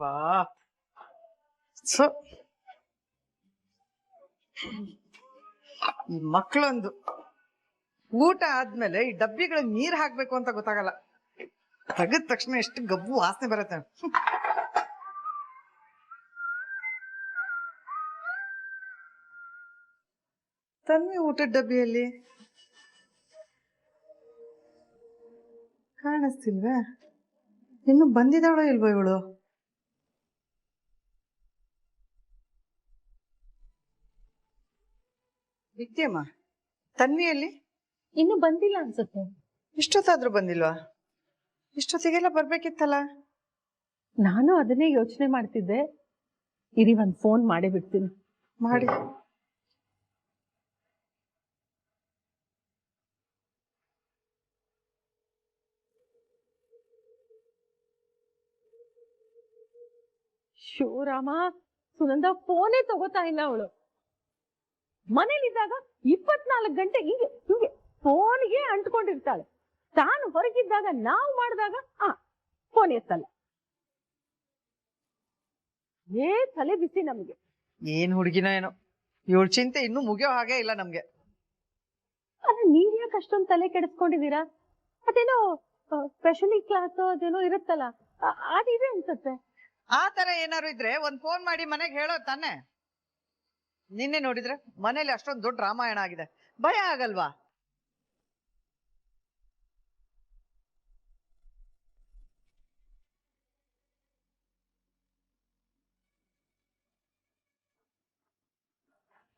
ವಾ ಸೊ ಈ ಮಕ್ಕಳೊಂದು ಊಟ ಆದ್ಮೇಲೆ ಈ ಡಬ್ಬಿಗಳಿಗೆ ನೀರ್ ಹಾಕ್ಬೇಕು ಅಂತ ಗೊತ್ತಾಗಲ್ಲ. ತೆಗೆದ ತಕ್ಷಣ ಎಷ್ಟು ಗಬ್ಬು ವಾಸನೆ ಬರುತ್ತೆ. ತನ್ವಿ ಊಟದ ಡಬ್ಬಿಯಲ್ಲಿ ಕಾಣಿಸ್ತಿಲ್ವೇ? ಇನ್ನು ಬಂದಿದ್ದಾಳೋ ಇಲ್ವೋ ಇವಳು? ವಿದ್ಯಮ್ಮ, ತನ್ವಿಯಲ್ಲಿ ಇನ್ನು ಬಂದಿಲ್ಲ ಅನ್ಸುತ್ತೆ. ಇಷ್ಟೊತ್ತಾದ್ರೂ ಬಂದಿಲ್ವಾ? ಇಷ್ಟೊತ್ತಿಗೆಲ್ಲ ಬರ್ಬೇಕಿತ್ತಲ್ಲ. ನಾನು ಅದನ್ನೇ ಯೋಚನೆ ಮಾಡ್ತಿದ್ದೆ. ಇರಿ ಒಂದ್ ಫೋನ್ ಮಾಡಿ ಬಿಡ್ತೀನಿ. ಮಾಡಿ. ಶಿವರಾಮ, ಸುನಂದ ಫೋನೇ ತಗೋತಾ ಇಲ್ಲ ಅವಳು. ಮನೇಲಿದ್ದಾಗ 24 ಗಂಟೆ ಹೀಗೆ ಹೀಗೆ ಫೋನ್ಗೆ ಅಂಟ್ಕೊಂಡಿರ್ತಾಳೆ. ತಾನು ಹೊರಗಿದ್ದಾಗ ನಾವು ಮಾಡಿದಾಗ ಫೋನ್ ಎತ್ತಲ್ಲ. ತಲೆ ಬಿಸಿ ನಮ್ಗೆ. ಏನ್ ಹುಡುಗಿನ ಏನೋ, ಇವಳ ಚಿಂತೆ ಇನ್ನೂ ಮುಗಿಯೋ ಹಾಗೆ ಇಲ್ಲ ನಮ್ಗೆ. ಅಲ್ಲ, ನೀವ್ ಯಾಕೆ ಅಷ್ಟೊಂದು ತಲೆ ಕೆಡಿಸ್ಕೊಂಡಿದೀರಾ? ಅದೇನೋ ಸ್ಪೆಷಲಿ ಕ್ಲಾಸ್ ಅದೇನೋ ಇರುತ್ತಲ್ಲ, ಅದಿದೆ ಅನ್ಸುತ್ತೆ. ಆ ತರ ಏನಾರು ಇದ್ರೆ ಒಂದ್ ಫೋನ್ ಮಾಡಿ ಮನೆಗೆ ಹೇಳೋ ತಾನೆ. ನಿನ್ನೆ ನೋಡಿದ್ರೆ ಮನೇಲಿ ಅಷ್ಟೊಂದು ದೊಡ್ಡ ರಾಮಾಯಣ ಆಗಿದೆ, ಭಯ ಆಗಲ್ವಾ?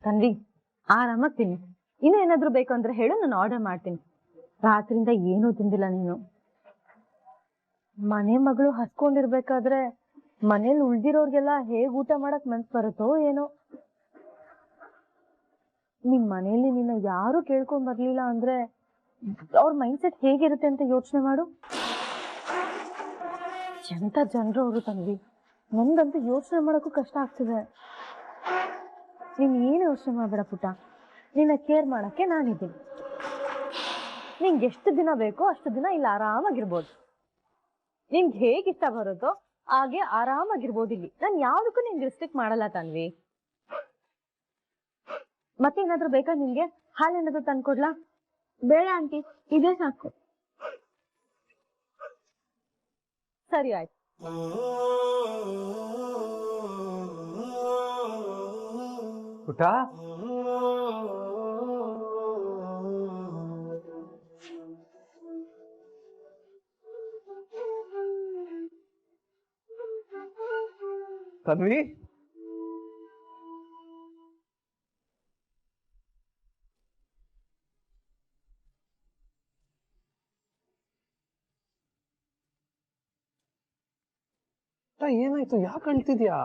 ತನ್ವಿ, ಆರಾಮಾಗಿ ತಿನ್ನಿ. ಇನ್ನು ಏನಾದ್ರು ಬೇಕು ಅಂದ್ರೆ ಹೇಳು, ನಾನು ಆರ್ಡರ್ ಮಾಡ್ತೀನಿ. ರಾತ್ರಿಯಿಂದ ಏನೂ ತಿಂದಿಲ್ಲ ನೀನು. ಮನೆ ಮಗಳು ಹಸ್ಕೊಂಡಿರ್ಬೇಕಾದ್ರೆ ಮನೇಲಿ ಉಳ್ದಿರೋರ್ಗೆಲ್ಲ ಹೇಗ್ ಊಟ ಮಾಡಕ್ ಮನ್ಸ್ ಬರುತ್ತೋ ಏನೋ. ನಿಮ್ ಮನೇಲಿ ನಿನ್ನ ಯಾರು ಕೇಳ್ಕೊಂಡ್ ಬರ್ಲಿಲ್ಲ ಅಂದ್ರೆ ಅವ್ರ ಮೈಂಡ್ ಸೆಟ್ ಹೇಗಿರುತ್ತೆ ಅಂತ ಯೋಚನೆ ಮಾಡು. ಎಂತ ಜನರು ಅವರು ತನ್ವಿ. ನಂಗಂತೂ ಯೋಚನೆ ಮಾಡಕ್ಕೂ ಕಷ್ಟ ಆಗ್ತಿದೆ. ನೀನ್ ಏನು ಯೋಚನೆ ಮಾಡ್ಬೇಡ ಪುಟ್ಟ, ನಿನ್ನ ಕೇರ್ ಮಾಡಕ್ಕೆ ನಾನಿದ್ದೀನಿ. ನಿಂಗೆ ಎಷ್ಟು ದಿನ ಬೇಕೋ ಅಷ್ಟು ದಿನ ಇಲ್ಲಿ ಆರಾಮಾಗಿರ್ಬೋದು. ನಿಮ್ಗೆ ಹೇಗೆ ಇಷ್ಟ ಬರುತ್ತೋ ಹಾಗೆ ಆರಾಮಾಗಿರ್ಬೋದು ಇಲ್ಲಿ. ನಾನು ಯಾವ್ದಕ್ಕೂ ನಿನ್ಗೆ ರಿಸ್ಟ್ರಿಕ್ಟ್ ಮಾಡಲ್ಲ ತನ್ವಿ. ಮತ್ತೇನಾದ್ರೂ ಬೇಕಾ ನಿನ್ಗೆ? ಹಾಲೇನಾದ್ರೂ ತಂದ್ಕೊಡ್ಲಾ? ಬೇಡ ಆಂಟಿ, ಇದೇ ಸಾಕು. ಸರಿ ಆಯ್ತು. ಪುಟ್ಟ, ತನ್ವಿ, ಏನಾಯ್ತು? ಯಾಕೆ ಅಳ್ತಿದ್ಯಾ?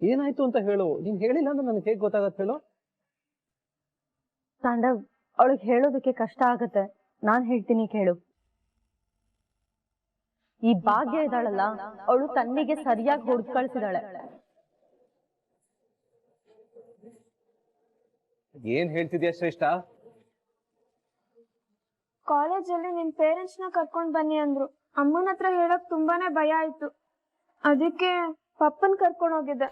ಏನಾಯ್ತು ಅಂತ ಹೇಳು. ನೀನ್ ಹೇಳಿಲ್ಲ ಅಂದ್ರೆ ನನಗೆ ಹೇಗ್ ಗೊತ್ತಾಗತ್ತೆ ಹೇಳು? ತಾಂಡವ್, ಅವಳಿಗೆ ಹೇಳೋದಕ್ಕೆ ಕಷ್ಟ ಆಗತ್ತೆ. ನಾನ್ ಹೇಳ್ತೀನಿ ಕೇಳು. ಈ ಭಾಗ್ಯ ಇದ್ದಾಳಲ್ಲ, ಅವಳು ತನ್ನಿಗೆ ಸರಿಯಾಗಿ ಹೊಡೆದು ಕಳ್ಸಿದಾಳೆ. ಏನ್ ಹೇಳ್ತಿದ್ಯಾ ಶ್ರೇಷ್ಠ? ಕಾಲೇಜಲ್ಲಿ ನಿಮ್ ಪೇರೆಂಟ್ಸ್ ನ ಕರ್ಕೊಂಡ್ ಬನ್ನಿ ಅಂದ್ರು. ಅಮ್ಮನ ಹತ್ರ ಹೇಳಕ್ ತುಂಬಾನೇ ಭಯ ಆಯ್ತು. ಅದಕ್ಕೆ ಪಪ್ಪನ್ ಕರ್ಕೊಂಡ್ ಹೋಗಿದ್ದೆ.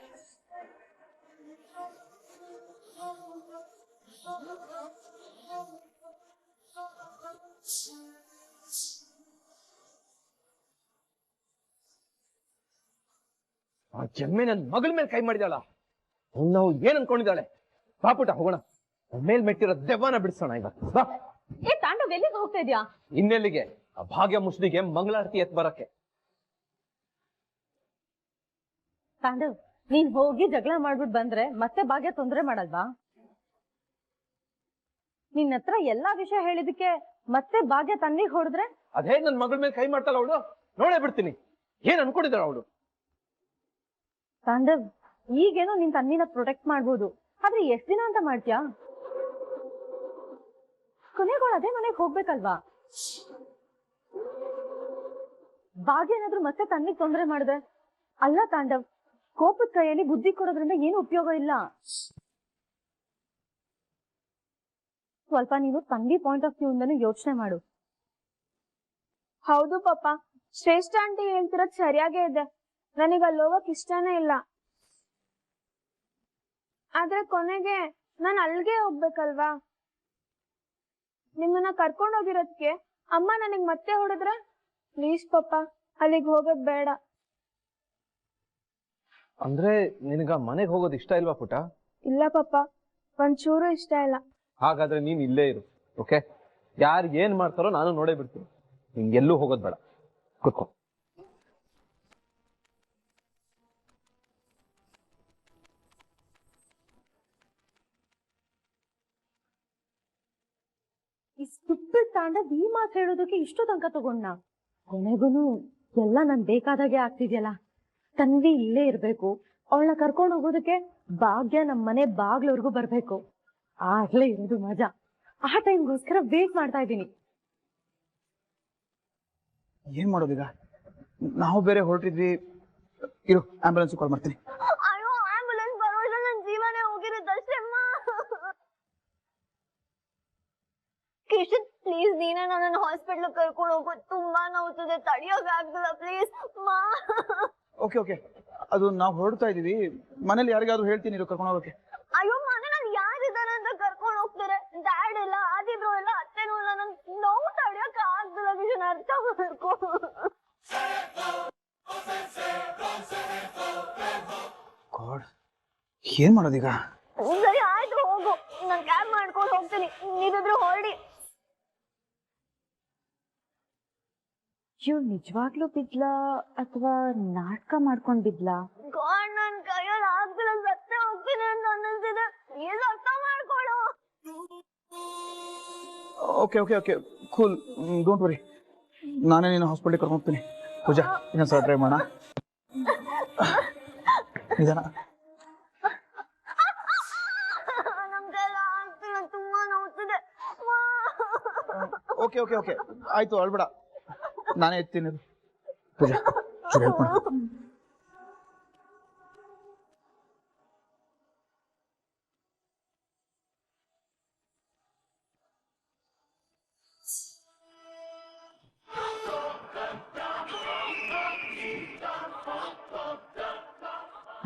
ಆ ಜಮ್ಮೆ ನನ್ ಮಗಳ ಮೇಲೆ ಕೈ ಮಾಡಿದಾಳ. ನಾವು ಏನ್ ಅನ್ಕೊಂಡಿದ್ದಾಳೆ? ಬಾಪುಟ ಹೋಗೋಣ, ಮೇಲ್ ಮೆಟ್ಟಿರೋ ದೆವ್ವನ ಬಿಡಿಸೋಣ ಇವತ್ತು. ಬಾ. ತಾಂಡವ್, ಎಲ್ಲಿಗೆ ಹೋಗ್ತಾ ಇದ್ಯಾ? ಇನ್ನೆಲ್ಲಿಗೆ? ಆ ಭಾಗ್ಯ ಮುಸ್ಲಿಗೆ ಮಂಗಳಾರತಿ ಎತ್ ಬರಕ್ಕೆ. ತಾಂಡವ್, ನೀನ್ ಹೋಗಿ ಜಗಳ ಮಾಡ್ಬಿಟ್ಟು ಬಂದ್ರೆ ಮತ್ತೆ ಭಾಗ್ಯ ತೊಂದ್ರೆ ಮಾಡಲ್ವಾ? ನಿನ್ನ ಹತ್ರ ಎಲ್ಲಾ ವಿಷಯ ಹೇಳಿದಕ್ಕೆ ಮತ್ತೆ ಭಾಗ್ಯ ತನ್ನಿಗೆ ಹೊಡೆದ್ರೆ? ಅದೇ ನನ್ ಮಗಳ ಮೇಲೆ ಕೈ ಮಾಡ್ತಾಳ ಅವಳು. ನೋಡೇ ಬಿಡ್ತೀನಿ. ಏನ್ ಅನ್ಕೊಂಡಿದ್ದಾಳ ಅವಳು? ತಾಂಡವ್, ಈಗೇನೋ ನಿನ್ ತನ್ನಿನ ಪ್ರೊಟೆಕ್ಟ್ ಮಾಡ್ಬೋದು, ಆದ್ರೆ ಎಷ್ಟ್ ದಿನ ಅಂತ ಮಾಡ್ತೀಯಾ? ಕೊನೆಗಳು ಅದೇ ಮನೆಗೆ ಹೋಗ್ಬೇಕಲ್ವಾ? ಭಾಗ್ಯ ಏನಾದ್ರು ಮತ್ತೆ ತನ್ನಿಗೆ ತೊಂದರೆ ಮಾಡಿದೆ? ಅಲ್ಲ ತಾಂಡವ್, ಕೋಪದ ಕೈಯಲ್ಲಿ ಬುದ್ಧಿ ಕೊಡೋದ್ರಿಂದ ಏನು ಉಪಯೋಗ ಇಲ್ಲ. ಸ್ವಲ್ಪ ನೀನು ತಂಗಿ ಪಾಯಿಂಟ್ ಆಫ್ ವ್ಯೂ ಇಂದನೂ ಯೋಚನೆ ಮಾಡು. ಹೌದು ಪಾಪ, ಶ್ರೇಷ್ಠ ಆಂಟಿ ಹೇಳ್ತಿರೋದ್ ಸರಿಯಾಗೇ ಇದೆ. ನನಗೆ ಅಲ್ಲಿ ಹೋಗಕ್ ಇಷ್ಟನೇ ಇಲ್ಲ. ಆದ್ರೆ ಕೊನೆಗೆ ನಾನು ಅಲ್ಲಿಗೆ ಹೋಗ್ಬೇಕಲ್ವಾ? ನಿಮ್ಮನ್ನ ಕರ್ಕೊಂಡ್ ಹೋಗಿರೋದಕ್ಕೆ ಅಮ್ಮ ನನಗ್ ಮತ್ತೆ ಹೊಡೆದ್ರೆ ಪ್ಲೀಸ್ ಪಪ್ಪ ಅಲ್ಲಿಗೆ ಹೋಗೋದ್ ಬೇಡ. ಅಂದ್ರೆ ನಿನಗ ಮನೆಗೆ ಹೋಗೋದು ಇಷ್ಟ ಇಲ್ವಾ ಪುಟ? ಇಲ್ಲ ಪಪ್ಪ, ಒಂಚೂರು ಇಷ್ಟ ಇಲ್ಲ. ಹಾಗಾದ್ರೆ ನೀನ್ ಇಲ್ಲೇ ಇರು, ಓಕೆ? ಯಾರು ಏನ್ ಮಾಡ್ತಾರೋ ನಾನು ನೋಡೇ ಬಿಡ್ತೀನಿ. ನಿಂಗೆ ಎಲ್ಲೂ ಹೋಗೋದ್ ಬೇಡ, ಕೂತ್ಕೋ. ಈ ಸ್ಟುಪಿಡ್ ತಾಂಡವ್ ಈ ಮಾತು ಹೇಳೋದಕ್ಕೆ ಇಷ್ಟು ತನಕ ತಗೊಂಡ. ಕೊನೆಗೂನು ಎಲ್ಲ ನನ್ ಬೇಕಾದಾಗೆ ಆಗ್ತಿದ್ಯಲ್ಲ. ತನ್ವಿ ಇಲ್ಲೇ ಇರ್ಬೇಕು, ಅವಳನ್ನ ಕರ್ಕೊಂಡು ಹೋಗೋದಕ್ಕೆ ಭಾಗ್ಯ ನಮ್ ಮನೆ ಬಾಗ್ಲವರೆಗೂ ಬರ್ಬೇಕು. ಆಗ್ಲೇ ಇರೋದು ಮಜಾ. ಆ ಟೈಮ್ಗೋಸ್ಕರ ವೇಟ್ ಮಾಡ್ತಾ ಇದ್ದೀನಿ. ಏನ್ ಮಾಡೋದೀಗ? ನಾವು ಬೇರೆ ಹೊರಟಿದ್ವಿ. ಇರು, ಆಂಬುಲೆನ್ಸ್ ಕಾಲ್ ಮಾಡ್ತೀನಿ. ಅಯ್ಯೋ, ಆಂಬುಲೆನ್ಸ್ ಬರೋಲ್ಲ, ನನ್ನ ಜೀವನೇ ಹೋಗಿರೋದಷ್ಟೇ. ಕಿಶನ್ ಪ್ಲೀಸ್ ನೀನೇ ನನ್ನ ಹಾಸ್ಪಿಟಲ್ ಕರ್ಕೊಂಡು ಹೋಗು. ತುಂಬಾ ನೋವುತ್ತಿದೆ, ತಡಿಯೋಕೆ ಆಗ್ತಿಲ್ಲ. ಪ್ಲೀಸ್ ಮಾ. ಓಕೆ ಓಕೆ, ಅದು ನಾವು ಹೊರಡ್ತಾ ಇದೀವಿ. ಮನೇಲಿ ಯಾರಿಗಾದ್ರೂ ಹೇಳ್ತೀನಿ ಇರು ಕರ್ಕೊಂಡು ಹೋಗಕ್ಕೆ. ಅಯ್ಯೋ ಮನೇಲಿ ಯಾರಿದ್ದಾರೆ ಅಂತ ಕರ್ಕೊಂಡು ಹೋಗ್ತಾರೆ? ಡ್ಯಾಡ್ ಇಲ್ಲ, ಆದಿಬ್ರು ಇಲ್ಲ, ಅತ್ತೆನೂ ಇಲ್ಲ. ನನ್ ನೋವು ತಡಿಯೋಕೆ ಆಗ್ತಿಲ್ಲ ಕಿಶನ್, ಅರ್ಥ ಮಾಡ್ಕೊ. ಗಾಡ್, ಏನ್ ಮಾಡೋದೀಗ? ಸರಿ ಆಯ್ತು, ಹೋಗು. ನಾನ್ ಕ್ಯಾಬ್ ಮಾಡ್ಕೊಂಡು ಹೋಗ್ತೀನಿ, ನೀವಿಬ್ರು ಹೊರಡಿ. ಇವ್ಳು ನಿಜವಾಗ್ಲೂ ಬಿದ್ಲಾ ಅಥವಾ ನಾಟಕ ಮಾಡ್ಕೊಂಡ್ ಬಿದ್ಲಾ? ಗಾಡ್, ನನ್ ಕೈಯಲ್ಲಿ ಆಗ್ತಿಲ್ಲ, ಸತ್ತೇ ಹೋಗ್ತೀನಿ ಅಂತ ಅನ್ನಿಸ್ತಿದೆ. ಪ್ಲೀಸ್ ಅರ್ಥ ಮಾಡ್ಕೊಳ್ಳು. Okay okay okay, cool, don't worry. ನಾನೇ ನೀನು ಹಾಸ್ಪಿಟಲ್ ಕರ್ಕೊಂಡು ಹೋಗ್ತೀನಿ. ಪೂಜಾ, ಇನ್ನೊಂದ್ಸಲ ಟ್ರೈ ಮಾಡೋಣ. ನಿಧಾನ. ನಮ್ ಕೈಯಲ್ಲಿ ಆಗ್ತಿಲ್ಲ, ತುಂಬಾ ನೋವ್ತಿದೆ. ಓಕೆ ಓಕೆ ಓಕೆ, ಆಯ್ತು, ಅಳ್ಬೇಡ, ನಾನೇ ಎತ್ತೀನಿ. ಪೂಜಾ, ಚೂರು ಹೆಲ್ಪ್ ಮಾಡು.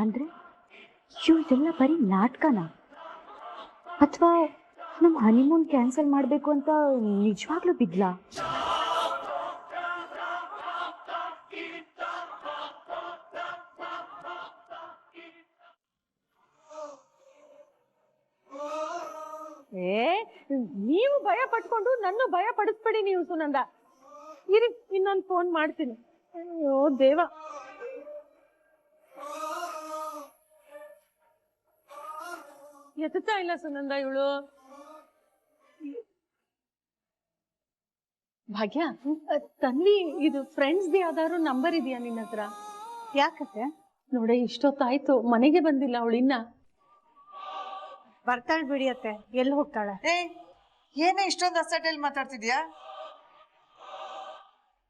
ಅಂದ್ರೆ ಇವ್ರದೆಲ್ಲ ಬರೀ ನಾಟಕನ? ಅಥವಾ ನಮ್ ಹನಿಮೂನ್ ಕ್ಯಾನ್ಸಲ್ ಮಾಡ್ಬೇಕು ಅಂತ ನಿಜವಾಗ್ಲೂ ಬಿದ್ಲಾ? ನೀವು ಭಯ ಪಟ್ಕೊಂಡು ನನ್ನ ಭಯ ಪಡಿಸ್ಬೇಡಿ ನೀವು ಸುನಂದ. ಇರಿ, ಇನ್ನೊಂದು ಫೋನ್ ಮಾಡ್ತೀನಿ. ಅಯ್ಯೋ ದೇವ. ಎತ್ತಾ ಇಲ್ಲ ಸುನಂದ ಇವಳು. ಭಾಗ್ಯ, ತನ್ವಿ ಇದು ಫ್ರೆಂಡ್ಸ್ ದೇ ಯಾವ್ದಾದ್ರು ನಂಬರ್ ಇದೆಯಾ ನಿನ್ನ ಹತ್ರ? ಯಾಕತ್ತೆ? ನೋಡಿ, ಇಷ್ಟೊತ್ತಾಯ್ತು ಮನೆಗೆ ಬಂದಿಲ್ಲ ಅವಳಿನ್ನ. ಬರ್ತಾಳೆ ಬಿಡಿ ಅತ್ತೆ, ಎಲ್ಲಿ ಹೋಗ್ತಾಳೆ? ಏನೇ ಇಷ್ಟೊಂದು ಅಸಟಲ್ಲಿ ಮಾತಾಡ್ತಿದ್ಯಾ?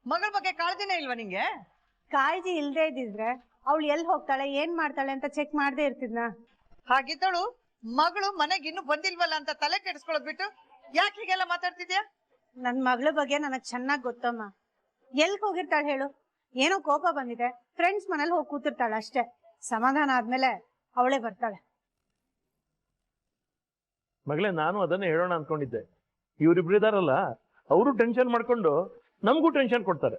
ಮಗಳ ಬಗ್ಗೆ ಕಾಳಜಿನೇ ಇಲ್ವಾ ನಿಂಗೆ? ಕಾಳಜಿ ಇಲ್ದೇ ಇದ್ದಿದ್ರೆ ಅವಳು ಎಲ್ಲಿ ಹೋಗ್ತಾಳೆ, ಏನ್ ಮಾಡ್ತಾಳೆ ಅಂತ ಚೆಕ್ ಮಾಡದೇ ಇರ್ತಿದ್ನಾ? ಹಾಗಿದ್ದಳು ಮಗಳು ಮನೆಗೆ ಇನ್ನು ಬಂದಿಲ್ವಲ್ಲ ಅಂತ ತಲೆ ಕೆಡಿಸ್ಕೊಳ್ಳೋದ್ ಬಿಟ್ಟು ಯಾಕೆ ಹೀಗೆಲ್ಲ ಮಾತಾಡ್ತಿದ್ಯಾ? ನನ್ ಮಗಳ ಬಗ್ಗೆ ನನಗ್ ಚೆನ್ನಾಗ್ ಗೊತ್ತಮ್ಮ. ಎಲ್ಗ್ ಹೋಗಿರ್ತಾಳೆ ಹೇಳು? ಏನೋ ಕೋಪ ಬಂದಿದೆ, ಫ್ರೆಂಡ್ಸ್ ಮನೇಲಿ ಹೋಗಿ ಕೂತಿರ್ತಾಳೆ ಅಷ್ಟೇ. ಸಮಾಧಾನ ಆದ್ಮೇಲೆ ಅವಳೇ ಬರ್ತಾಳೆ. ಮಗಳೇ, ನಾನು ಅದನ್ನೇ ಹೇಳೋಣ ಅನ್ಕೊಂಡಿದ್ದೆ. ಇವರಿಬ್ರು ಇದಾರಲ್ಲ, ಅವರು ಟೆನ್ಷನ್ ಮಾಡ್ಕೊಂಡು ನಮಗೂ ಟೆನ್ಷನ್ ಕೊಡ್ತಾರೆ.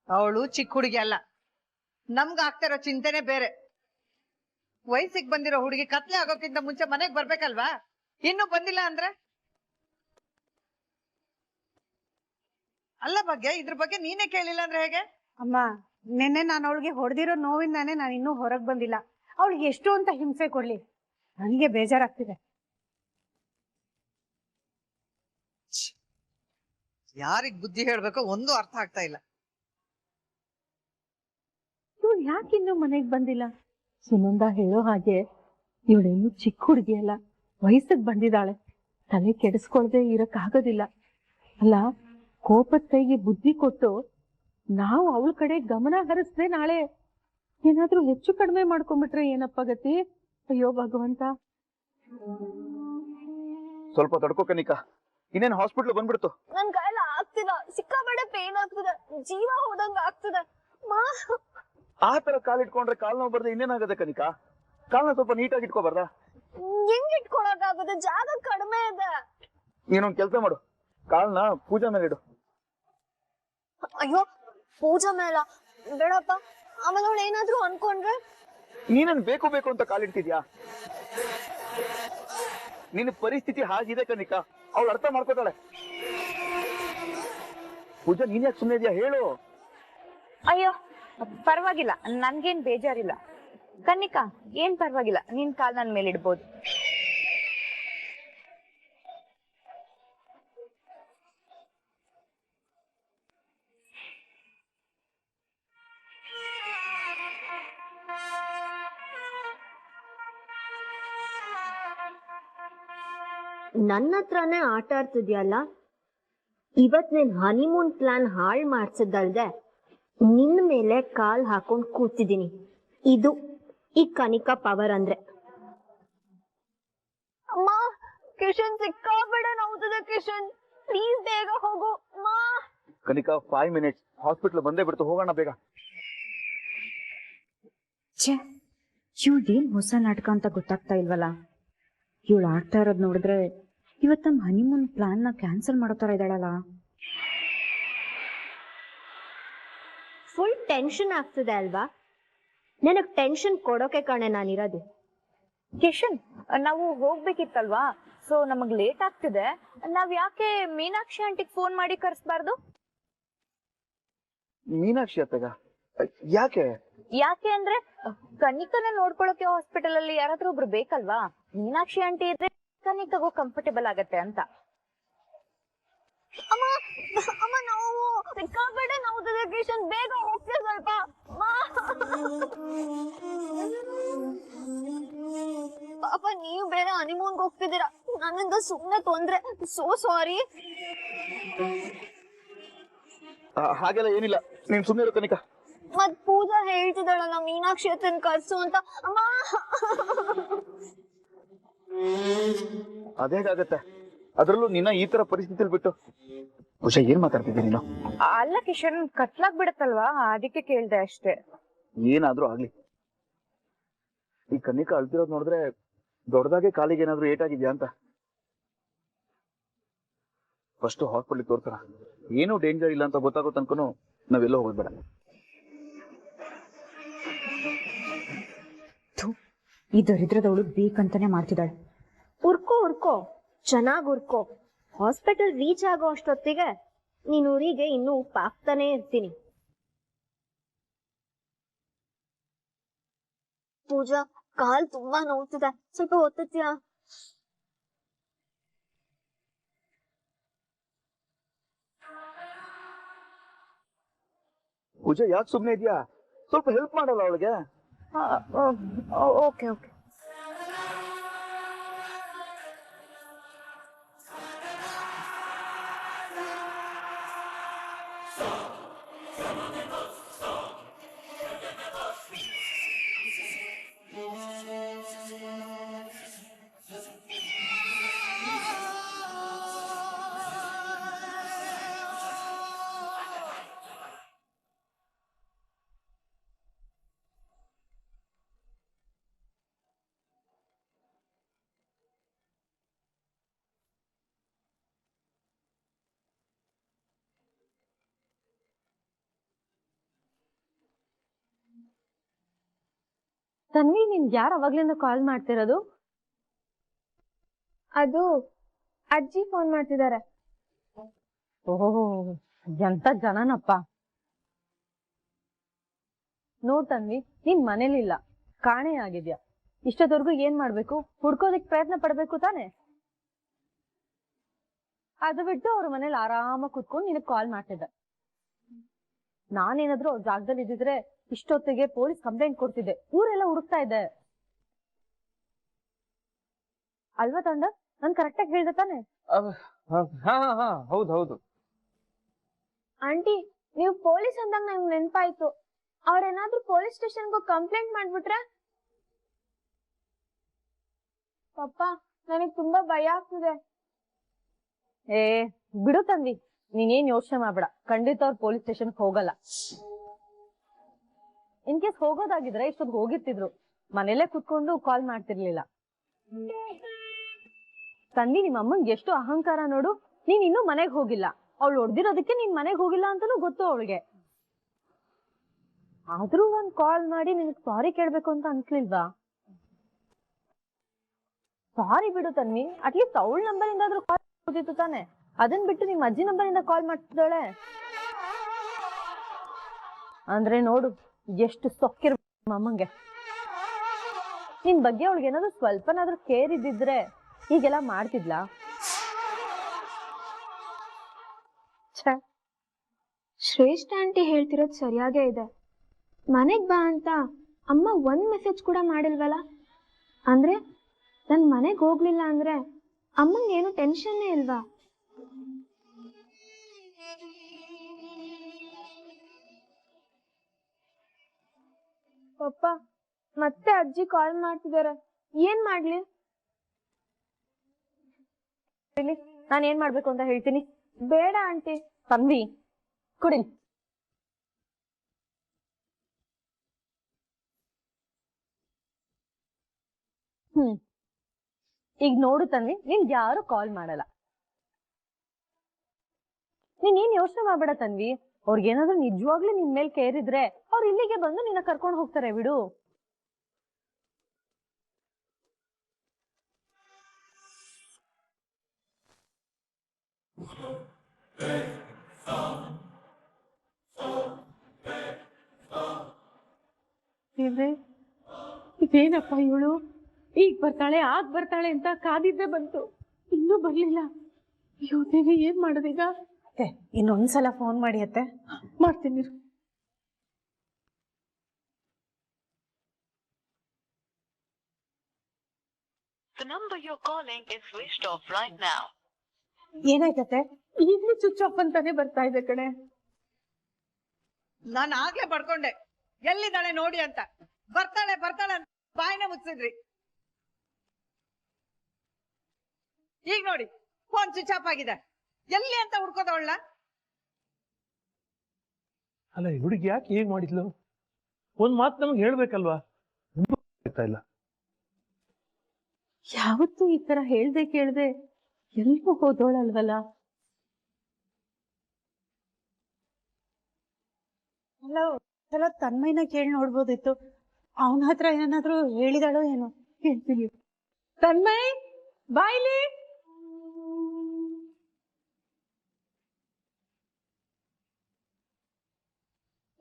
ಅವಳು ಚಿಕ್ಕ ಹುಡುಗಿ ಅಲ್ಲ, ನಮ್ಗ ಆಗ್ತಿರೋ ಚಿಂತೆನೆ ಬೇರೆ. ವಯಸ್ಸಿಗೆ ಬಂದಿರೋ ಹುಡುಗಿ ಕತ್ಲೆ ಆಗೋಕ್ಕಿಂತ ಮುಂಚೆ ಮನೆಗ್ ಬರ್ಬೇಕಲ್ವಾ? ಇನ್ನು ಬಂದಿಲ್ಲ ಅಂದ್ರೆ? ಅಲ್ಲ ಭಾಗ್ಯ, ಇದ್ರ ಬಗ್ಗೆ ನೀನೇ ಕೇಳಿಲ್ಲ ಅಂದ್ರೆ ಹೇಗೆ? ಅಮ್ಮ, ನಿನ್ನೆ ನಾನು ಅವಳಿಗೆ ಹೊಡೆದಿರೋ ನೋವಿಂದಾನೆ ನಾನು ಇನ್ನೂ ಹೊರಗ್ ಬಂದಿಲ್ಲ. ಅವಳಿಗೆ ಎಷ್ಟು ಅಂತ ಹಿಂಸೆ ಕೊಡ್ಲಿ, ನನಗೆ ಬೇಜಾರಾಗ್ತಿದೆ. ಯಾರಿಗ್ ಬುದ್ಧಿ ಹೇಳ್ಬೇಕೋ ಒಂದು ಅರ್ಥ ಆಗ್ತಾ ಇಲ್ಲ. ಇವಳು ಯಾಕಿನ್ನೂ ಮನೆಗ್ ಬಂದಿಲ್ಲ? ಸುನಂದ ಹೇಳೋ ಹಾಗೆ ಇವಳೇನು ಚಿಕ್ಕ ಹುಡುಗಿ ಅಲ್ಲ, ವಯಸ್ಸಿಗೆ ಬಂದಿದ್ದಾಳೆ. ತಲೆ ಕೆಡಿಸ್ಕೊಳ್ದೆ ಇರಕ್ಕಾಗೋದಿಲ್ಲ. ಅಲ್ಲ, ಕೋಪದ ಕೈಗೆ ಬುದ್ಧಿ ಕೊಟ್ಟು ನಾವು ಅವಳ ಕಡೆ ಗಮನ ಹರಿಸ್ದೆ ನಾಳೆ ಏನಾದ್ರೂ ಹೆಚ್ಚು ಕಡಿಮೆ ಮಾಡ್ಕೊಂಡ್ಬಿಟ್ರೆ ಏನಪ್ಪ ಗತಿ? ಅಯ್ಯೋ ಭಗವಂತ. ಸ್ವಲ್ಪ ತಡ್ಕೋ ಕನಿಕಾ, ಇನ್ನೇನು ಹಾಸ್ಪಿಟ್ಲ್ ಬಂದ್ಬಿಡ್ತು. ನನ್ ಕೈಯಲ್ಲಿ ಆಗ್ತಿಲ್ಲ, ಸಿಕ್ಕಾಪಟ್ಟೆ ಪೇನ್ ಆಗ್ತಿದೆ, ಜೀವ ಹೋದಂಗ ಆಗ್ತಿದೆ. ಮಾ ಆ ತರ ಕಾಲಿಟ್ಕೊಂಡ್ರೆ ಕಾಲ್ ನೋವು ಬರ್ದೆ ಇನ್ನೇನಾಗದೆ ಕನಿಕಾ? ಕಾಲ್ನ ಸ್ವಲ್ಪ ನೀಟಾಗಿ ಇಟ್ಕೋಬಾರ್ದಾ? ಹೆಂಗ್ ಇಟ್ಕೊಳಕಾಗುತ್ತೆ, ಜಾಗ ಕಡಿಮೆ ಇದೆ. ನೀನೊಂದ್ ಕೆಲ್ಸ ಮಾಡು, ಕಾಲ್ನ ಪೂಜಾ ಮೇಲೆ ಇಡು. ಅಯ್ಯೋ, ಪೂಜಾ ಮೇಲ ಬೇಡಪ್ಪ, ಆಮೇಲೆ ಅವಳು ಏನಾದ್ರು ಅನ್ಕೊಂಡ್ರೆ. ನೀನನ್ ಬೇಕು ಬೇಕು ಅಂತ ಕಾಲಿಡ್ತಿದ್ಯಾ? ನಿನ್ನ ಪರಿಸ್ಥಿತಿ ಹಾಗಿದೆ ಕನಿಕಾ, ಅವಳು ಅರ್ಥ ಮಾಡ್ಕೋತಾಳೆ. ಪೂಜಾ ನೀನ್ ಯಾಕೆ ಸುಮ್ಮನೆ ಇದೆಯಾ ಹೇಳು? ಅಯ್ಯೋ ಪರವಾಗಿಲ್ಲ, ನನ್ಗೇನ್ ಬೇಜಾರಿಲ್ಲ. ಕನ್ನಿಕಾ ಏನ್ ಪರವಾಗಿಲ್ಲ, ನಿನ್ ಕಾಲ್ ನನ್ ಮೇಲೆ ಇಡ್ಬೋದು. ನನ್ನ ಹತ್ರನೇ ಆಟ ಆಡ್ತಿದ್ಯಲ್ಲ, ಇವತ್ ನಿನ್ ಹನಿಮೂನ್ ಪ್ಲಾನ್ ಹಾಳ್ ಮಾಡ್ಸದಲ್ದೆ ನಿನ್ನ ಮೇಲೆ ಕಾಲ್ ಹಾಕೊಂಡ್ ಕೂತಿದ್ದೀನಿ. ಇದು ಈ ಕನಿಕಾ ಪವರ್ ಅಂದ್ರೆ. ಅಮ್ಮ, ಕಿಶನ್ ಸಿಕ್ಕಾಪಟ್ಟೆ ನೋವ್ತಿದೆ. ಕಿಶನ್ ಪ್ಲೀಸ್ ಬೇಗ ಹೋಗು. ಅಮ್ಮ ಕನಿಕಾ 5 minutes, ಹಾಸ್ಪಿಟಲ್ ಬಂದೇ ಬಿಡ್ತು, ಹೋಗೋಣ ಬೇಗ. ಛೇ, ಇವ್ಳೇನ್ ಹೊಸ ನಾಟಕ ಅಂತ ಗೊತ್ತಾಗ್ತಾ ಇಲ್ವಲ್ಲ. ಇವಳು ಆಡ್ತಾ ಇರೋದ್ ನೋಡಿದ್ರೆ ಇವತ್ ನಮ್ ಹನಿಮೂನ್ ಪ್ಲಾನ್ ನ ಕ್ಯಾನ್ಸಲ್ ಮಾಡೋ ತರ ಇದ್ದಾಳಲ್ಲ. ಫುಲ್ ಟೆನ್ಷನ್ ಆಗ್ತಿದೆ ಅಲ್ವಾ? ನನಗ್ ಟೆನ್ಷನ್ ಕೊಡೋಕೆ ಕಾಣೆ ನಾನಿರೋದು. ಕಿಶನ್, ನಾವು ಹೋಗ್ಬೇಕಿತ್ತಲ್ವಾ, ಸೊ ನಮಗ್ ಲೇಟ್ ಆಗ್ತಿದೆ. ನಾವ್ ಯಾಕೆ ಮೀನಾಕ್ಷಿ ಆಂಟಿಗ್ ಫೋನ್ ಮಾಡಿ ಕರ್ಸ್ಬಾರ್ದು? ಮೀನಾಕ್ಷಿ ಅತ್ತಗ ಯಾಕೆ? ಯಾಕೆ ಅಂದ್ರೆ ಕನಿಕನ ನೋಡ್ಕೊಳಕ್ಕೆ ಹಾಸ್ಪಿಟಲ್ ಅಲ್ಲಿ ಯಾರಾದ್ರೂ ಒಬ್ರು ಬೇಕಲ್ವಾ. ಮೀನಾಕ್ಷಿ ಆಂಟಿ ಇದ್ರೆ ಕನಿಕಗೂ ಕಂಫರ್ಟೇಬಲ್ ಆಗತ್ತೆ ಅಂತ. ಅಮ್ಮ ಅಮ್ಮ, ನೋವು ಸಿಕ್ಕಾಪಟ್ಟೆ ನೋವ್ತಿದೆ. ಕಿಶನ್ ಬೇಗ ಹೋಗ್ತೀಯ ಸ್ವಲ್ಪ? ಪಾಪ ನೀವು ಬೇರೆ ಹನಿಮೂನ್ಗೆ ಹೋಗ್ತಿದ್ದೀರಾ, ನನ್ನಿಂದ ಸುಮ್ಮನೆ ತೊಂದ್ರೆ. So sorry. ಹಾಗೆಲ್ಲ ಏನಿಲ್ಲ, ನೀನ್ ಸುಮ್ಮನೆ ಇರು ಕನಿಕಾ. ಮತ್ ಪೂಜಾ ಹೇಳ್ತಿದ್ದಾಳಲ್ಲ ಮೀನಾಕ್ಷಿ ಅತ್ತನ್ ಕರ್ಸು ಅಂತ. ಅಮ್ಮ ಅದೇಗಾಗತ್ತೆ, ಅದ್ರಲ್ಲೂ ನಿನ್ನ ಈ ತರ ಪರಿಸ್ಥಿತಿಲಿ ಬಿಟ್ಟು. ಉಷಾ ಏನ್ ಮಾತಾಡ್ತಿದ್ದೆ ನೀನು? ಅಲ್ಲ ಕಿಶನ್, ಕತ್ಲಾಗ್ ಬಿಡತ್ತಲ್ವಾ, ಅದಕ್ಕೆ ಕೇಳ್ದೆ ಅಷ್ಟೇ. ಏನಾದ್ರೂ ಆಗ್ಲಿ, ಈ ಕನಿಕಾ ಅಳ್ತಿರೋದ್ ನೋಡಿದ್ರೆ ದೊಡ್ಡದಾಗೆ ಕಾಲಿಗೆ ಏನಾದ್ರೂ ಏಟಾಗಿದ್ಯಾ ಅಂತ. ಫಸ್ಟ್ ಹಾಸ್ಪಿಟಲ್ ತೋರ್ಸೋಣ, ಏನೂ ಡೇಂಜರ್ ಇಲ್ಲ ಅಂತ ಗೊತ್ತಾಗೋ ತನಕನು ನಾವೆಲ್ಲೋ ಹೋಗ್ಬೇಡ. ಈ ದರಿದ್ರದವಳು ಬೇಕಂತಾನೆ ಮಾಡ್ತಿದ್ದಾಳೆ. ಉರ್ಕೋ ಚೆನ್ನಾಗ್ ಉರ್ಕೋ. ಹಾಸ್ಪಿಟಲ್ ರೀಚ್ ಆಗೋ ಅಷ್ಟೊತ್ತಿಗೆ ನೀನ್ ಊರಿಗೆ ಇನ್ನೂ ಉಪ್ಪಾಗ್ತಾನೆ ಇರ್ತೀನಿ. ಪೂಜಾ, ಕಾಲ್ ತುಂಬಾ ನೋವ್ತಿದೆ, ಸ್ವಲ್ಪ ಒತ್ತತ್ತೀಯಾ? ಪೂಜಾ ಯಾಕೆ ಸುಮ್ನೆ ಇದೆಯಾ? ಸ್ವಲ್ಪ ಹೆಲ್ಪ್ ಮಾಡಲ್ಲ ಅವಳಿಗೆ. Okay okay. ತನ್ವಿ, ನಿನ್ಗೆ ಯಾರು ಅವಾಗ್ಲಿಂದ ಕಾಲ್ ಮಾಡ್ತಿರೋದು? ಅದು ಅಜ್ಜಿ ಫೋನ್ ಮಾಡ್ತಿದ್ದಾರೆ. ಓಹೋ, ಎಂತ ಜನನಪ್ಪ. ನೋಡ್ ತನ್ವಿ, ನೀನ್ ಮನೇಲಿಲ್ಲ, ಕಾಣೆ ಆಗಿದ್ಯಾ. ಇಷ್ಟದವರೆಗೂ ಏನ್ ಮಾಡ್ಬೇಕು? ಹುಡ್ಕೋದಿಕ್ ಪ್ರಯತ್ನ ಪಡ್ಬೇಕು ತಾನೆ. ಅದು ಬಿಟ್ಟು ಅವ್ರ ಮನೇಲಿ ಆರಾಮಾಗಿ ಕುತ್ಕೊಂಡು ನಿನಗ್ ಕಾಲ್ ಮಾಡ್ತಿದ್ದ. ನಾನೇನಾದ್ರೂ ಅವ್ರ ಜಾಗದಲ್ಲಿ ಇದ್ದಿದ್ರೆ ಇಷ್ಟೊತ್ತಿಗೆ ಪೊಲೀಸ್ ಕಂಪ್ಲೇಂಟ್ ಕೊಡ್ತಿದ್ದೆ, ಊರೆಲ್ಲ ಹುಡುಕ್ತಾ ಇದ್ದೆ ಅಲ್ವಾ ತಂಡ? ನಾನ್ ಕರೆಕ್ಟ್ ಆಗಿ ಹೇಳ್ದೆ ತಾನೆ? ಹೌದು. ಆಂಟಿ, ನೀವು ಪೊಲೀಸ್ ಅಂದಾಗ ನಂಗೆ ನೆನ್ಪಾಯ್ತು. ಅವ್ರೇನಾದ್ರೂ ಪೊಲೀಸ್ ಸ್ಟೇಷನ್ಗೆ ಕಂಪ್ಲೇಂಟ್ ಮಾಡ್ಬಿಟ್ರೆ? ಪಪ್ಪ, ನನಗ್ ತುಂಬಾ ಭಯ ಆಗ್ತಿದೆ. ಏ ಬಿಡು ತಂದಿ, ನೀನೇನ್ ಯೋಚನೆ ಮಾಡ್ಬೇಡ, ಖಂಡಿತ ಅವ್ರು ಪೊಲೀಸ್ ಸ್ಟೇಷನ್ ಹೋಗಲ್ಲ. ಇನ್ ಕೇಸ್ ಹೋಗೋದಾಗಿದ್ರೆ ಇಷ್ಟೊಂದು ಹೋಗಿರ್ತಿದ್ರು, ಮನೇಲೆ ಕುತ್ಕೊಂಡು ಕಾಲ್ ಮಾಡ್ತಿರ್ಲಿಲ್ಲ. ತಂದಿ, ನಿಮ್ಮ ಅಮ್ಮಂಗೆ ಎಷ್ಟು ಅಹಂಕಾರ ನೋಡು. ನೀನ್ ಇನ್ನೂ ಮನೆಗ್ ಹೋಗಿಲ್ಲ, ಅವಳು ಹೊಡ್ದಿರೋದಕ್ಕೆ ನೀನ್ ಮನೆಗ್ ಹೋಗಿಲ್ಲ ಅಂತಾನೂ ಗೊತ್ತು ಅವಳಿಗೆ. ಆದ್ರೂ ಒಂದ್ ಕಾಲ್ ಮಾಡಿ ನಿನಗ್ ಸಾರಿ ಕೇಳ್ಬೇಕು ಅಂತ ಅನ್ಸ್ಲಿಲ್ವಾ? ಸಾರಿ ಬಿಡು ತನ್ವಿ, ಅಟ್ಲೀಸ್ಟ್ ಅವಳ ನಂಬರ್ ಇಂದಾದ್ರೂ ಕಾಲ್ ಹೋಗಿತ್ತು ತಾನೆ. ಅದನ್ ಬಿಟ್ಟು ನಿಮ್ ಅಜ್ಜಿ ನಂಬರ್ ಇಂದ ಕಾಲ್ ಮಾಡ್ತಿದ್ದಾಳೆ ಅಂದ್ರೆ ನೋಡು ಎಷ್ಟು ಸೊಕ್ಕಿರ್ಬೇಕು ಅಮ್ಮಂಗೆ. ನಿನ್ ಬಗ್ಗೆ ಅವಳಿಗೆ ಏನಾದ್ರು ಸ್ವಲ್ಪನಾದ್ರೂ ಕೇರ್ ಇದ್ದಿದ್ರೆ ಹೀಗೆಲ್ಲ ಮಾಡ್ತಿದ್ಲಾ? ಶ್ರೇಷ್ಠ ಆಂಟಿ ಹೇಳ್ತಿರೋದು ಸರಿಯಾಗೇ ಇದೆ. ಮನೆಗ್ ಬಾ ಅಂತ ಅಮ್ಮ ಒಂದ್ ಮೆಸೇಜ್ ಕೂಡ ಮಾಡಿಲ್ವಲ್ಲ. ಅಂದ್ರೆ ನನ್ ಮನೆಗ್ ಹೋಗ್ಲಿಲ್ಲ ಅಂದ್ರೆ ಅಮ್ಮಂಗೆ ಏನು ಟೆನ್ಷನ್ನೇ ಇಲ್ವಾ? ಪಪ್ಪ ಮತ್ತೆ ಅಜ್ಜಿ ಕಾಲ್ ಮಾಡ್ತಿದಾರೆ, ಏನ್ ಮಾಡ್ಲಿ? ನಾನ್ ಏನ್ ಮಾಡ್ಬೇಕು ಅಂತ ಹೇಳ್ತೀನಿ. ಬೇಡ ಆಂಟಿ. ತಂದಿ ಕುಡಿ. ಈಗ ನೋಡು ತನ್ವಿ, ನಿನ್ಗೆ ಯಾರು ಕಾಲ್ ಮಾಡಲ್ಲ. ನೀನ್ ಏನ್ ಯೋಚನೆ ಮಾಡ್ಬೇಡ ತನ್ವಿ. ಅವ್ರಿಗೇನಾದ್ರೂ ನಿಜವಾಗ್ಲೂ ನಿನ್ ಮೇಲೆ ಕೇರ್ ಇದ್ರೆ ಅವ್ರು ಇಲ್ಲಿಗೆ ಬಂದು ನಿನ್ನ ಕರ್ಕೊಂಡು ಹೋಗ್ತಾರೆ, ಬಿಡು. ಇದೇನಪ್ಪ ಇವಳು ಈಗ ಬರ್ತಾಳೆ ಆಗ ಬರ್ತಾಳೆ ಅಂತ ಕಾದಿದ್ದೆ ಬಂತು, ಇನ್ನೂ ಬರ್ಲಿಲ್ಲ. ಅಯ್ಯೋ ದೇವಿ, ಏನ್ ಮಾಡೋದೀಗ? ಇನ್ನೊಂದ್ಸಲ ಫೋನ್ ಮಾಡಿ ಅತ್ತೆ. ಮಾಡ್ತೀನಿ. The number you're calling is switched off right now. ಏನಾಯ್ತತ್ತೆ? ಈಗಲೂ ಸ್ವಿಚ್ ಆಫ್ ಅಂತಾನೆ ಬರ್ತಾ ಇದೆ ಕಣೆ. ನಾನು ಆಗ್ಲೇ ಪಡ್ಕೊಂಡೆ ಎಲ್ಲಿದ್ದಾಳೆ ನೋಡಿ ಅಂತ. ಬರ್ತಾಳೆ ಬರ್ತಾಳೆ ಅಂತ ಬಾಯಿನ ಮುಚ್ಚಿದ್ರಿ. ಈಗ ನೋಡಿ ಫೋನ್ ಸ್ವಿಚ್ ಆಫ್ ಆಗಿದೆ. ಎಲ್ಲಿ ಅಂತ ಹುಡ್ಕೋದವಳ? ಅಲ್ಲ, ಈ ಹುಡುಗಿ ಯಾಕೆ ಹೇಗ್ ಮಾಡಿದ್ಲು? ಒಂದ್ ಮಾತು ನಮ್ಗೆ ಹೇಳ್ಬೇಕಲ್ವಾ? ಇಲ್ಲ, ಯಾವತ್ತೂ ಈ ತರ ಹೇಳ್ದೆ ಕೇಳ್ದೆ ಎಲ್ಗೂ ಹೋದೋಳಲ್ವಲ್ಲ. ಅಲ್ಲ, ತನ್ಮಯ್ಯನ ಕೇಳಿ ನೋಡ್ಬೋದಿತ್ತು. ಅವನ ಹತ್ರ ಏನಾದ್ರೂ ಹೇಳಿದಾಳೋ ಏನೋ. ಹೇಳ್ತೀನಿ. ತನ್ಮಯ್, ಬಾಯ್ಲಿ.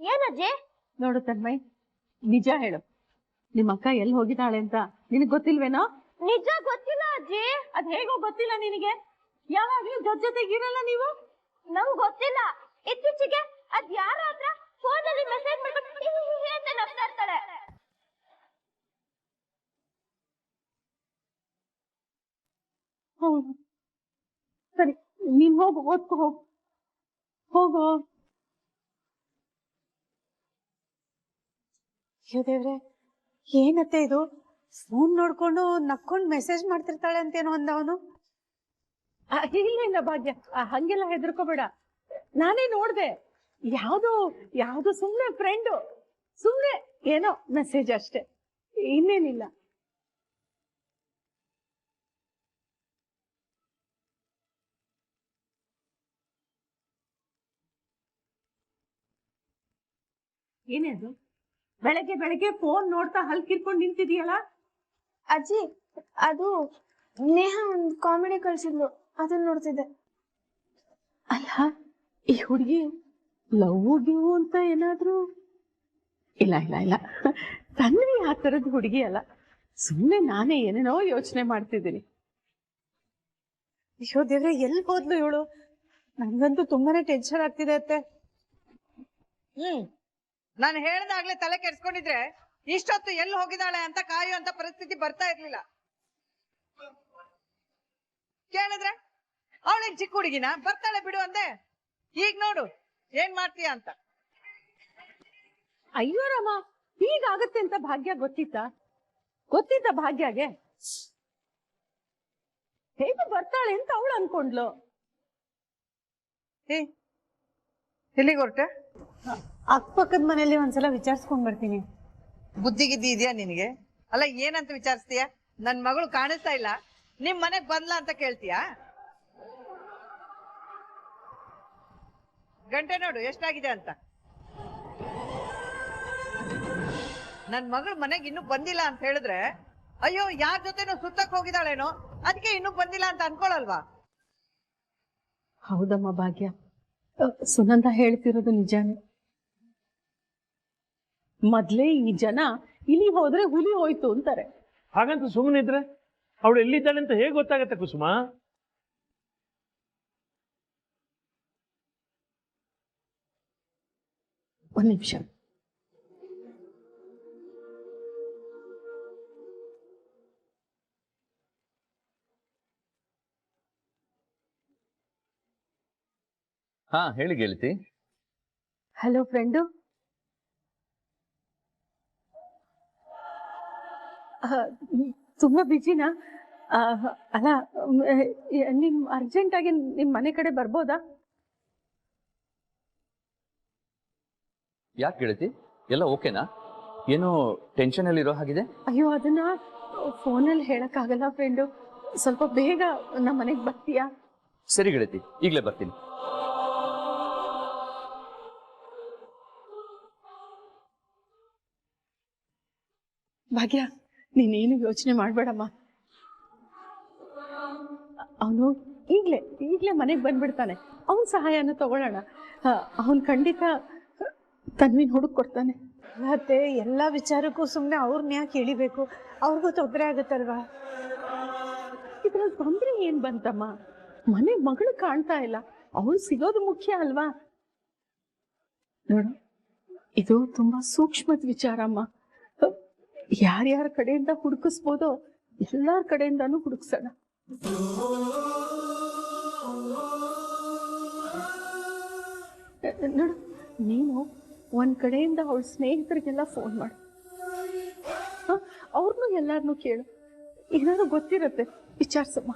ಏನಜ್ಜಿ? ನೋಡು ತನ್ಮಯ್, ನಿಜ ಹೇಳು, ನಿಮ್ಮ ಅಕ್ಕ ಎಲ್ಲಿ ಹೋಗಿದ್ದಾಳೆ ಅಂತ ನಿನಗ್ ಗೊತ್ತಿಲ್ವೇನೋ? ನಿಜ ಗೊತ್ತಿಲ್ಲ ಅಜ್ಜಿ. ಅದ್ ಹೇಗೋ ಗೊತ್ತಿಲ್ಲ ನಿನಗೆ? ಯಾವಾಗ್ಲೂ ಜೊತೆಗಿರಲ್ಲ ನೀವು? ನಂಗ್ ಗೊತ್ತಿಲ್ಲ. ಇತ್ತೀಚೆಗೆ ಅದ್ ಯಾರ ಹತ್ರ ಫೋನಲ್ಲಿ ಮೆಸೇಜ್ ಮಾಡ್ಬಿಟ್ಟು ಅಂತ ನಗ್ತಾ ಇರ್ತಾಳೆ. ಹೌದು, ಸರಿ, ನೀನ್ ಹೋಗು, ಓದ್ಕೊ, ಹೋಗು ಹೋಗು. ಅಯ್ಯೋ ದೇವ್ರೆ, ಏನತ್ತೆ ಇದು? ಫೋನ್ ನೋಡ್ಕೊಂಡು ನಕ್ಕೊಂಡು ಮೆಸೇಜ್ ಮಾಡ್ತಿರ್ತಾಳೆ ಅಂತೇನೋ ಅಂದವನು. ಇಲ್ಲ ಭಾಗ್ಯ, ಹಂಗೆಲ್ಲ ಹೆದರ್ಕೋಬೇಡ. ನಾನೇ ನೋಡ್ದೆ, ಯಾವ್ದು ಸುಮ್ನೆ ಫ್ರೆಂಡು, ಸುಮ್ನೆ ಏನೋ ಮೆಸೇಜ್ ಅಷ್ಟೇ, ಇನ್ನೇನಿಲ್ಲ. ಏನೇ ಅದು? ಬೆಳಗ್ಗೆ ಬೆಳಗ್ಗೆ ಫೋನ್ ನೋಡ್ತಾ ಹಲ್ ಕಿರ್ಕೊಂಡು ನಿಂತಿದೀಯಲ್ಲ? ಅಜ್ಜಿ, ಅದು ನೇಹ ಒಂದು ಕಾಮಿಡಿ ಕಳ್ಸಿದ್ಲು, ಅದನ್ನ ನೋಡ್ತಿದ್ದೆ. ಅಲ್ಲ, ಈ ಹುಡುಗಿ ಲವ್ ಗಿವ್ ಅಂತ ಏನಾದ್ರು? ಇಲ್ಲ ಇಲ್ಲ ಇಲ್ಲ, ತನ್ವಿ ಆ ತರದ ಹುಡುಗಿ ಅಲ್ಲ. ಸುಮ್ಮನೆ ನಾನೇ ಏನೇನೋ ಯೋಚನೆ ಮಾಡ್ತಿದ್ದೀನಿ. ಅಯ್ಯೋ ದೇವ್ರೆ, ಎಲ್ಲಿ ಹೋದ್ಲು ಇವಳು? ನಂಗಂತೂ ತುಂಬಾನೇ ಟೆನ್ಷನ್ ಆಗ್ತಿದೆ ಅತ್ತೆ. ನಾನು ಹೇಳ್ದಾಗ್ಲೇ ತಲೆ ಕೆಡ್ಸ್ಕೊಂಡಿದ್ರೆ ಇಷ್ಟೊತ್ತು ಎಲ್ಲಿ ಹೋಗಿದ್ದಾಳೆ ಅಂತ ಕಾಯುವಂತ ಪರಿಸ್ಥಿತಿ ಬರ್ತಾ ಇರ್ಲಿಲ್ಲ. ಕೇಳಿದ್ರೆ ಅವಳೇನ್ ಚಿಕ್ಕ ಹುಡುಗಿನ, ಬರ್ತಾಳೆ ಬಿಡು ಅಂದೆ. ಈಗ ನೋಡು ಏನ್ ಮಾಡ್ತೀಯ ಅಂತ. ಅಯ್ಯೋ ರಾಮ, ಹೀಗಾಗತ್ತೆ ಅಂತ ಭಾಗ್ಯ ಗೊತ್ತಿತ್ತ ಭಾಗ್ಯಗೆ? ಹೇಗೂ ಬರ್ತಾಳೆ ಅಂತ ಅವಳು ಅನ್ಕೊಂಡ್ಲು. ಏ ಎಲ್ಲಿಗೆ ಹೊರಟೆ? ಅಕ್ಕಪಕ್ಕದ ಮನೇಲಿ ಒಂದ್ಸಲ ವಿಚಾರಿಸ್ಕೊಂಡ್ ಬರ್ತೀನಿ. ಬುದ್ಧಿಗಿದ್ದಿ ಇದೆಯಾ ನಿನಗೆ? ಅಲ್ಲ ಏನಂತ ವಿಚಾರಿಸ್ತೀಯ? ನನ್ ಮಗಳು ಕಾಣಿಸ್ತಾ ಇಲ್ಲ, ನಿಮ್ ಮನೆಗ್ ಬಂದ್ಲಾ ಅಂತ ಕೇಳ್ತೀಯಾ? ಗಂಟೆ ನೋಡು ಎಷ್ಟಾಗಿದೆ ಅಂತ. ನನ್ ಮಗಳು ಮನೆಗ್ ಇನ್ನೂ ಬಂದಿಲ್ಲ ಅಂತ ಹೇಳಿದ್ರೆ ಅಯ್ಯೋ ಯಾರ ಜೊತೆನೋ ಸುತ್ತಕ್ ಹೋಗಿದ್ದಾಳೇನೋ ಅದಕ್ಕೆ ಇನ್ನೂ ಬಂದಿಲ್ಲ ಅಂತ ಅನ್ಕೊಳಲ್ವಾ? ಹೌದಮ್ಮ ಭಾಗ್ಯ, ಸುನಂದ ಹೇಳ್ತಿರೋದು ನಿಜಾನೇ. ಮೊದ್ಲೇ ಈ ಜನ ಇಲಿ ಹೋದ್ರೆ ಹುಲಿ ಹೋಯ್ತು ಅಂತಾರೆ. ಹಾಗಂತ ಸುಮ್ಮನೆ ಇದ್ರೆ ಅವಳು ಎಲ್ಲಿದ್ದಾಳೆ ಅಂತ ಹೇಗೆ ಗೊತ್ತಾಗತ್ತೆ ಕುಸುಮ? ಒಂದ್ ನಿಮಿಷ. ಹಾ ಹೇಳಿ ಗೆಳತಿ. Hello friend. ತುಂಬಾ ಬಿಜಿನಾ? ಅಲ್ಲ, ನಿಮ್ ಅರ್ಜೆಂಟ್ ಆಗಿ ನಿಮ್ ಮನೆ ಕಡೆ ಬರ್ಬೋದಾ? ಯಾಕೆ ಗೆಳತಿ, ಎಲ್ಲ ಓಕೆನಾ? ಏನೋ ಟೆನ್ಷನ್ ಅಲ್ಲಿ ಇರೋ ಹಾಗಿದೆ. ಅಯ್ಯೋ, ಅದನ್ನ ಫೋನಲ್ಲಿ ಹೇಳಕ್ಕಾಗಲ್ಲ ಫ್ರೆಂಡು. ಸ್ವಲ್ಪ ಬೇಗ ನಮ್ಮ ಮನೆಗೆ ಬರ್ತೀಯಾ? ಸರಿ ಗೆಳತಿ, ಈಗಲೇ ಬರ್ತೀನಿ. ಭಾಗ್ಯ, ನೀನೇನು ಯೋಚನೆ ಮಾಡ್ಬೇಡಮ್ಮ. ಅವನು ಈಗ್ಲೇ ಮನೆಗೆ ಬಂದ್ಬಿಡ್ತಾನೆ. ಅವನ ಸಹಾಯನ ತಗೊಳ್ಳೋಣ. ಅವನ್ ಖಂಡಿತ ತನ್ವಿನ್ ಹುಡುಕ್ ಕೊಡ್ತಾನೆ. ಮತ್ತೆ ಎಲ್ಲಾ ವಿಚಾರಕ್ಕೂ ಸುಮ್ನೆ ಅವ್ರನ್ನ ಯಾಕೆ ಹೇಳಿಬೇಕು? ಅವ್ರಿಗೂ ತೊಂದರೆ ಆಗುತ್ತಲ್ವಾ? ಇದ್ರಲ್ಲಿ ತೊಂದ್ರೆ ಏನ್ ಬಂತಮ್ಮ? ಮನೆ ಮಗಳು ಕಾಣ್ತಾ ಇಲ್ಲ, ಅವಳು ಸಿಗೋದು ಮುಖ್ಯ ಅಲ್ವಾ? ನೋಡು, ಇದು ತುಂಬಾ ಸೂಕ್ಷ್ಮದ ವಿಚಾರ ಅಮ್ಮ. ಯಾರ್ಯಾರ ಕಡೆಯಿಂದ ಹುಡುಕಿಸ್ಬೋದೋ ಎಲ್ಲಾರ ಕಡೆಯಿಂದಾನು ಹುಡುಕ್ಸೋಣ. ನೋಡು, ನೀನು ಒಂದ್ ಕಡೆಯಿಂದ ಅವಳ ಸ್ನೇಹಿತರಿಗೆಲ್ಲ ಫೋನ್ ಮಾಡು. ಅವ್ರನ್ನೂ ಎಲ್ಲಾರನ್ನೂ ಕೇಳು, ಏನಾದ್ರು ಗೊತ್ತಿರತ್ತೆ, ವಿಚಾರಿಸಮ್ಮ.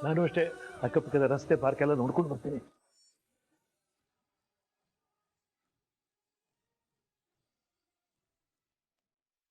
ನಾನು ಅಷ್ಟೇ ಅಕ್ಕಪಕ್ಕದ ರಸ್ತೆ ಪಾರ್ಕ್ ಎಲ್ಲ ನೋಡ್ಕೊಂಡು ಬರ್ತೀನಿ.